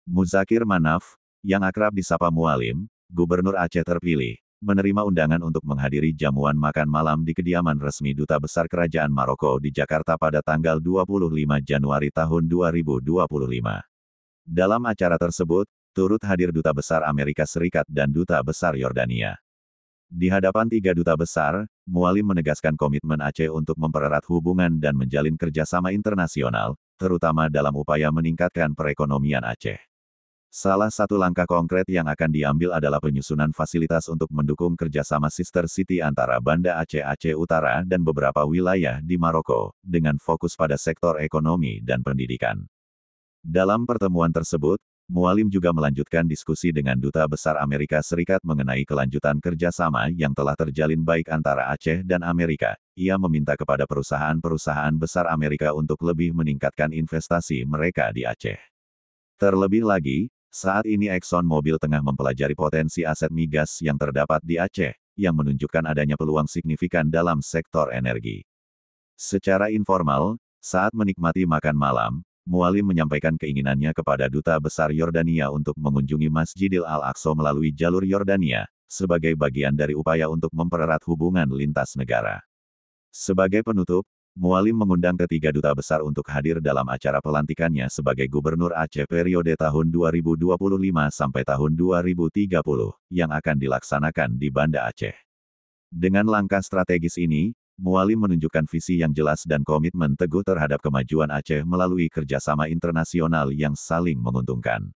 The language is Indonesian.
Muzakir Manaf, yang akrab disapa Mualim, Gubernur Aceh terpilih, menerima undangan untuk menghadiri jamuan makan malam di kediaman resmi Duta Besar Kerajaan Maroko di Jakarta pada tanggal 25 Januari tahun 2025. Dalam acara tersebut, turut hadir Duta Besar Amerika Serikat dan Duta Besar Yordania. Di hadapan tiga duta besar, Mualim menegaskan komitmen Aceh untuk mempererat hubungan dan menjalin kerjasama internasional, terutama dalam upaya meningkatkan perekonomian Aceh. Salah satu langkah konkret yang akan diambil adalah penyusunan fasilitas untuk mendukung kerjasama Sister City antara Banda Aceh Aceh Utara dan beberapa wilayah di Maroko, dengan fokus pada sektor ekonomi dan pendidikan. Dalam pertemuan tersebut, Mualim juga melanjutkan diskusi dengan Duta Besar Amerika Serikat mengenai kelanjutan kerjasama yang telah terjalin baik antara Aceh dan Amerika. Ia meminta kepada perusahaan-perusahaan besar Amerika untuk lebih meningkatkan investasi mereka di Aceh. Terlebih lagi, saat ini ExxonMobil tengah mempelajari potensi aset migas yang terdapat di Aceh, yang menunjukkan adanya peluang signifikan dalam sektor energi. Secara informal, saat menikmati makan malam, Mualim menyampaikan keinginannya kepada Duta Besar Yordania untuk mengunjungi Masjidil Al-Aqsa melalui jalur Yordania, sebagai bagian dari upaya untuk mempererat hubungan lintas negara. Sebagai penutup, Mualim mengundang ketiga duta besar untuk hadir dalam acara pelantikannya sebagai Gubernur Aceh periode tahun 2025 sampai tahun 2030, yang akan dilaksanakan di Banda Aceh. Dengan langkah strategis ini, Mualim menunjukkan visi yang jelas dan komitmen teguh terhadap kemajuan Aceh melalui kerjasama internasional yang saling menguntungkan.